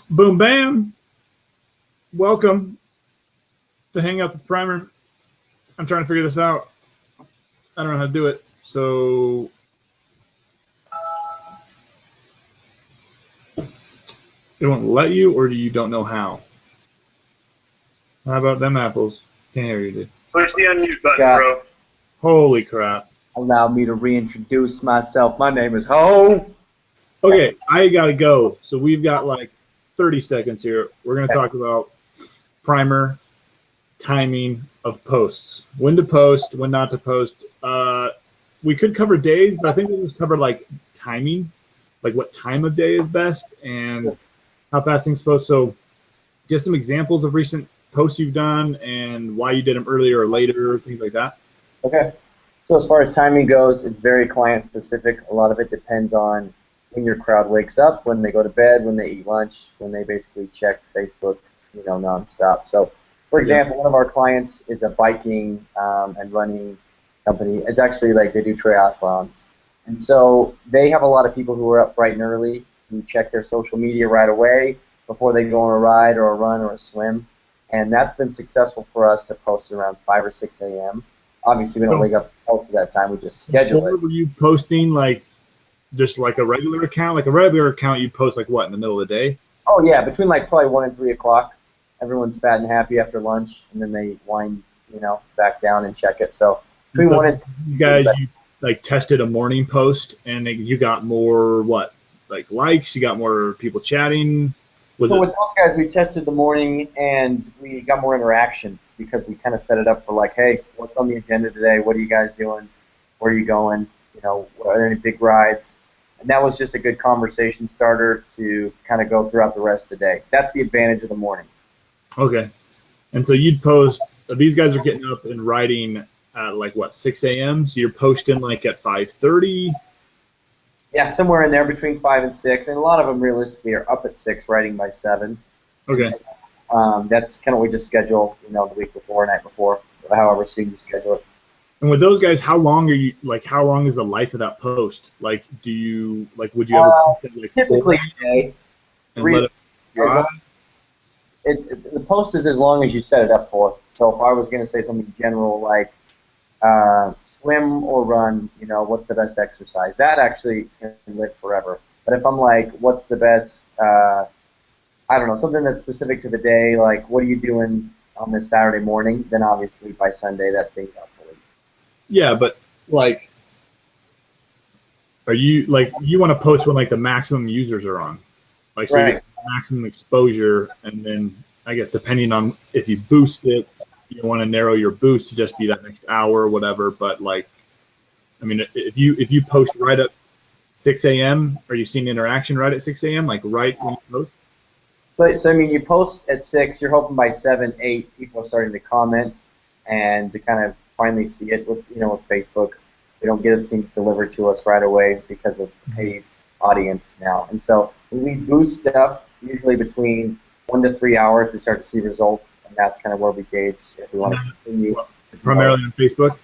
Boom, bam. Welcome to Hangouts with Primer. I'm trying to figure this out. I don't know how to do it. So it won't let you, or do you don't know how? How about them apples? Can't hear you, dude. Push the unmute button, Scott. bro. Holy crap. Allow me to reintroduce myself. My name is Ho. Okay, I gotta go. So we've got like 30 seconds here. We're gonna talk about primer, timing of posts, when to post, when not to post. We could cover days, but I think we'll just cover like timing, like what time of day is best and how fast things post. So just some examples of recent posts you've done and why you did them earlier or later, things like that. Okay. So as far as timing goes, it's very client specific. A lot of it depends on when your crowd wakes up, when they go to bed, when they eat lunch, when they basically check Facebook, nonstop. So, for example, one of our clients is a biking and running company. It's actually like they do triathlons. And so they have a lot of people who are up bright and early who check their social media right away before they go on a ride or a run or a swim. And that's been successful for us to post around 5 or 6 a.m. Obviously, we don't wake up close to that time. We just schedule it. Were you posting like just like a regular account? Like a regular account, you post like what, in the middle of the day? Oh, yeah, between like probably 1 and 3 o'clock. Everyone's fat and happy after lunch, and then they wind, back down and check it. So between So 1 and 2. you guys, you like tested a morning post, and you got more what, like likes? You got more people chatting? So with those guys, we tested the morning, and we got more interaction because we kind of set it up for like, hey, what's on the agenda today? What are you guys doing? Where are you going? Are there any big rides? And that was just a good conversation starter to kind of go throughout the rest of the day. That's the advantage of the morning. Okay. And so you'd post, these guys are getting up and riding at like what, 6 a.m.? So you're posting like at 5:30? Yeah, somewhere in there between 5 and 6. And a lot of them realistically are up at 6, riding by 7. Okay. That's kind of what we just schedule, the week before, night before, however soon you schedule it. And with those guys, how long is the life of that post? Like, would you ever post it like typically a day. and let it dry? The post is as long as you set it up for. So if I was going to say something general like swim or run, what's the best exercise? That actually can live forever. But if I'm like, what's the best, I don't know, something that's specific to the day, like what are you doing on this Saturday morning? Then obviously by Sunday that thing's obsolete. Yeah, but like, are you like you want to post when like the maximum users are on, like so you get maximum exposure, and then I guess depending on if you boost it, you want to narrow your boost to just be that next hour or whatever. But like, I mean, if you post right at 6 a.m., are you seeing interaction right at 6 a.m. like right when you post? But so I mean, you post at 6, you're hoping by 7, 8 people are starting to comment and to kind of finally see it with with Facebook. We don't get things delivered to us right away because of paid audience now. And so when we boost stuff, usually between 1 to 3 hours, we start to see results, and that's kind of where we gauge if we want to continue. Primarily on Facebook?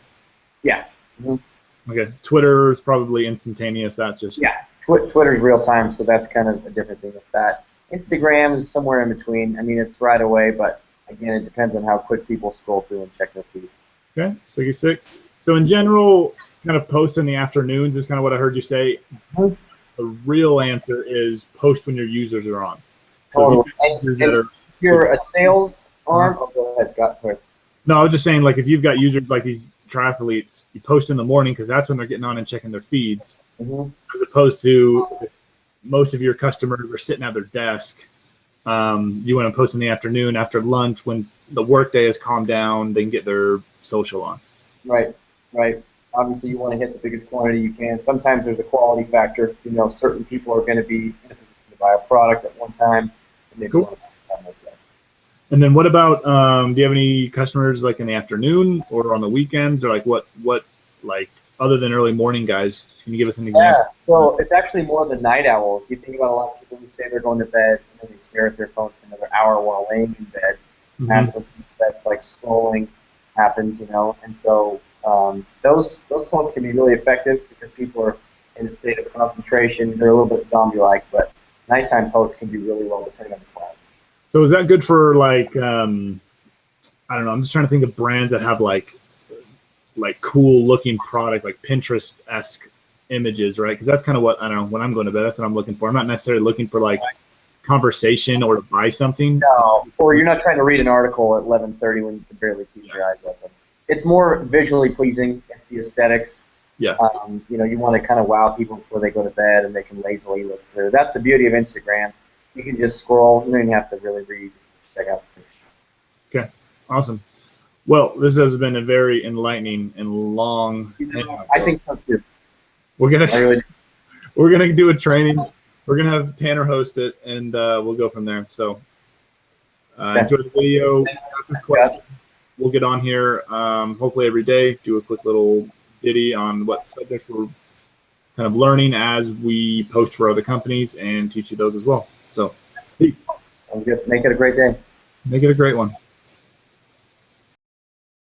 Yeah. Mm-hmm. Okay. Twitter is probably instantaneous. That's just Twitter is real time, so that's kind of a different thing with that. Instagram is somewhere in between. I mean, it's right away, but again, it depends on how quick people scroll through and check their feed. Okay, 66. So in general, kind of post in the afternoons is kind of what I heard you say. Mm-hmm. The real answer is post when your users are on. So if you're a sales arm. Oh, go ahead, Scott. No, I was just saying, like, if you've got users like these triathletes, you post in the morning because that's when they're getting on and checking their feeds, as opposed to if most of your customers are sitting at their desk. You want to post in the afternoon after lunch when the workday has calmed down. They can get their social on. Right. Obviously, you want to hit the biggest quantity you can. Sometimes there's a quality factor. Certain people are going to be in a position to buy a product at one time. And cool. And then what about, do you have any customers like in the afternoon or on the weekends, or like what like other than early morning guys? Can you give us an example? Yeah, so it's actually more the night owls. You think about a lot of people who say they're going to bed and then they stare at their phone for another hour while laying in bed. Mm-hmm. That's when that's like scrolling happens, And so those posts can be really effective because people are in a state of concentration. They're a little bit zombie-like, but nighttime posts can do really well depending on the So is that good for like I don't know, I'm just trying to think of brands that have like cool looking product, like Pinterest-esque images, right? Because that's kind of what, I don't know, when I'm going to bed, that's what I'm looking for. I'm not necessarily looking for like conversation or to buy something. No, or you're not trying to read an article at 11:30 when you can barely keep your eyes open. It's more visually pleasing. It's the aesthetics. Yeah. You know, you want to kind of wow people before they go to bed, and they can lazily look through. That's the beauty of Instagram. You can just scroll. You don't even have to really read. Check out the picture. Okay, awesome. Well, this has been a very enlightening and long. I think so too. We're gonna Really, we're gonna do a training. We're gonna have Tanner host it, and we'll go from there. So enjoy the video. Ask us questions. We'll get on here hopefully every day. Do a quick little ditty on what subjects we're kind of learning as we post for other companies and teach you those as well. So, peace. Sounds good. Make it a great day. Make it a great one.